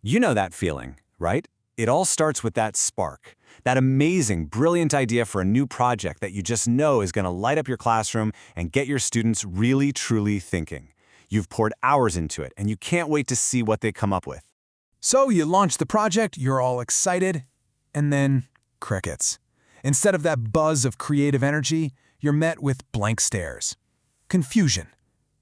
You know that feeling, right? It all starts with that spark, that amazing, brilliant idea for a new project that you just know is going to light up your classroom and get your students really, truly thinking. You've poured hours into it, and you can't wait to see what they come up with. So you launch the project, you're all excited, and then crickets. Instead of that buzz of creative energy, you're met with blank stares. Confusion.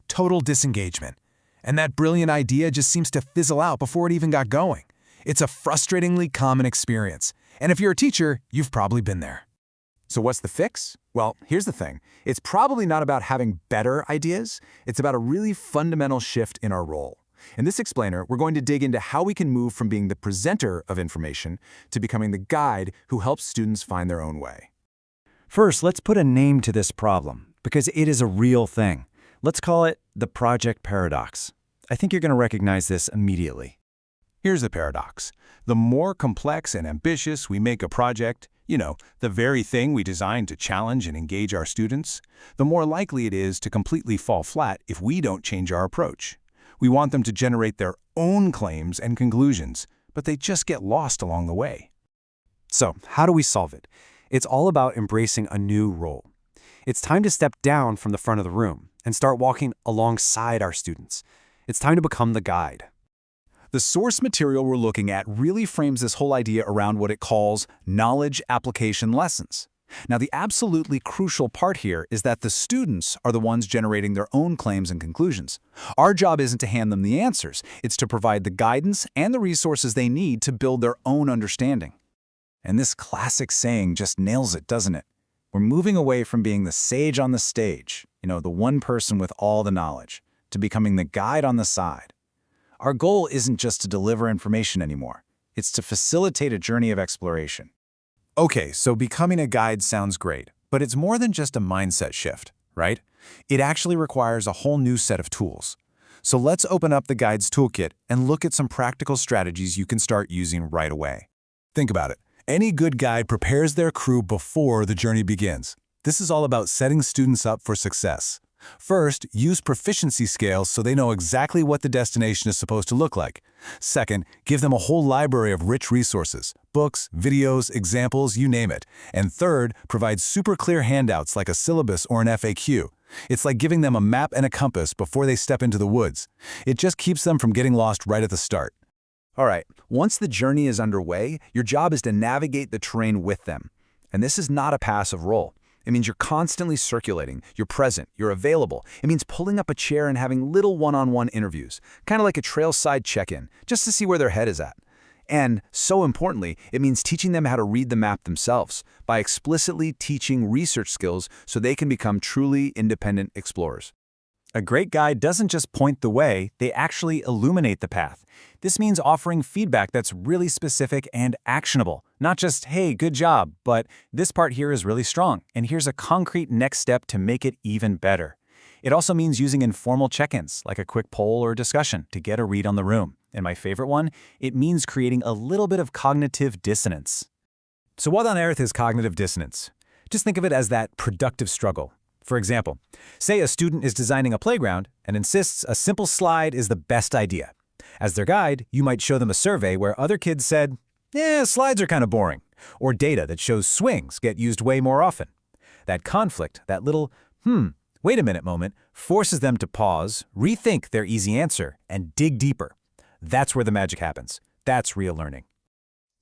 Total disengagement. And that brilliant idea just seems to fizzle out before it even got going. It's a frustratingly common experience. And if you're a teacher, you've probably been there. So what's the fix? Well, here's the thing. It's probably not about having better ideas. It's about a really fundamental shift in our role. In this explainer, we're going to dig into how we can move from being the presenter of information to becoming the guide who helps students find their own way. First, let's put a name to this problem, because it is a real thing. Let's call it the project paradox. I think you're going to recognize this immediately. Here's the paradox. The more complex and ambitious we make a project, the very thing we designed to challenge and engage our students, the more likely it is to completely fall flat if we don't change our approach. We want them to generate their own claims and conclusions, but they just get lost along the way. So, how do we solve it? It's all about embracing a new role. It's time to step down from the front of the room and start walking alongside our students. It's time to become the guide. The source material we're looking at really frames this whole idea around what it calls knowledge application lessons. Now, the absolutely crucial part here is that the students are the ones generating their own claims and conclusions. Our job isn't to hand them the answers, it's to provide the guidance and the resources they need to build their own understanding. And this classic saying just nails it, doesn't it? We're moving away from being the sage on the stage, the one person with all the knowledge, to becoming the guide on the side. Our goal isn't just to deliver information anymore. It's to facilitate a journey of exploration. Okay, so becoming a guide sounds great, but it's more than just a mindset shift, right? It actually requires a whole new set of tools. So let's open up the Guides Toolkit and look at some practical strategies you can start using right away. Think about it. Any good guide prepares their crew before the journey begins. This is all about setting students up for success. First, use proficiency scales so they know exactly what the destination is supposed to look like. Second, give them a whole library of rich resources, books, videos, examples, you name it. And third, provide super clear handouts like a syllabus or an FAQ. It's like giving them a map and a compass before they step into the woods. It just keeps them from getting lost right at the start. All right, once the journey is underway, your job is to navigate the terrain with them. And this is not a passive role. It means you're constantly circulating, you're present, you're available. It means pulling up a chair and having little one-on-one interviews, kind of like a trailside check-in, just to see where their head is at. And, so importantly, it means teaching them how to read the map themselves by explicitly teaching research skills so they can become truly independent explorers. A great guide doesn't just point the way, they actually illuminate the path. This means offering feedback that's really specific and actionable. Not just, hey, good job, but this part here is really strong, and here's a concrete next step to make it even better. It also means using informal check-ins, like a quick poll or discussion, to get a read on the room. And my favorite one, it means creating a little bit of cognitive dissonance. So what on earth is cognitive dissonance? Just think of it as that productive struggle. For example, say a student is designing a playground and insists a simple slide is the best idea. As their guide, you might show them a survey where other kids said, slides are kind of boring, or data that shows swings get used way more often. That conflict, that little, wait a minute moment, forces them to pause, rethink their easy answer, and dig deeper. That's where the magic happens. That's real learning.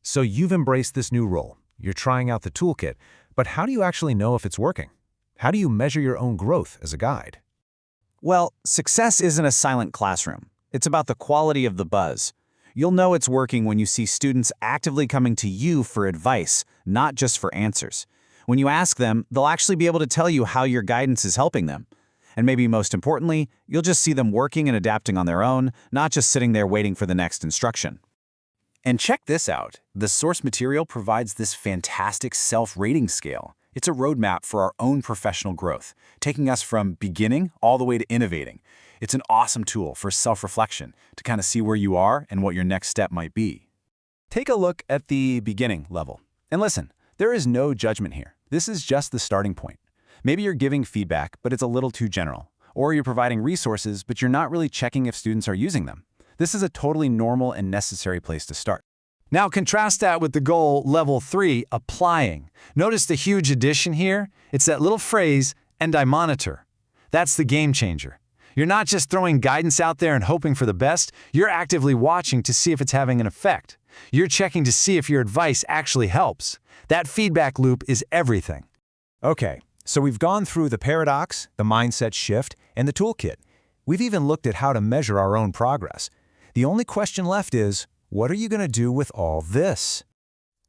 So you've embraced this new role. You're trying out the toolkit, but how do you actually know if it's working? How do you measure your own growth as a guide? Well, success isn't a silent classroom. It's about the quality of the buzz. You'll know it's working when you see students actively coming to you for advice, not just for answers. When you ask them, they'll actually be able to tell you how your guidance is helping them. And maybe most importantly, you'll just see them working and adapting on their own, not just sitting there waiting for the next instruction. And check this out. The source material provides this fantastic self-rating scale. It's a roadmap for our own professional growth, taking us from beginning all the way to innovating. It's an awesome tool for self-reflection to kind of see where you are and what your next step might be. Take a look at the beginning level. And listen, there is no judgment here. This is just the starting point. Maybe you're giving feedback, but it's a little too general. Or you're providing resources, but you're not really checking if students are using them. This is a totally normal and necessary place to start. Now contrast that with the goal, level 3, applying. Notice the huge addition here? It's that little phrase, "and I monitor." That's the game changer. You're not just throwing guidance out there and hoping for the best, you're actively watching to see if it's having an effect. You're checking to see if your advice actually helps. That feedback loop is everything. Okay, so we've gone through the paradox, the mindset shift, and the toolkit. We've even looked at how to measure our own progress. The only question left is, what are you going to do with all this?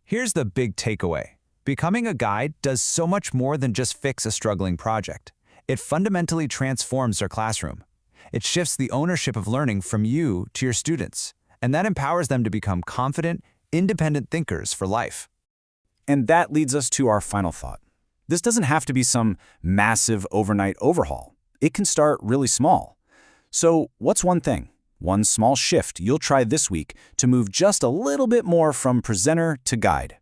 Here's the big takeaway. Becoming a guide does so much more than just fix a struggling project. It fundamentally transforms their classroom. It shifts the ownership of learning from you to your students, and that empowers them to become confident, independent thinkers for life. And that leads us to our final thought. This doesn't have to be some massive overnight overhaul. It can start really small. So what's one thing, one small shift you'll try this week to move just a little bit more from presenter to guide?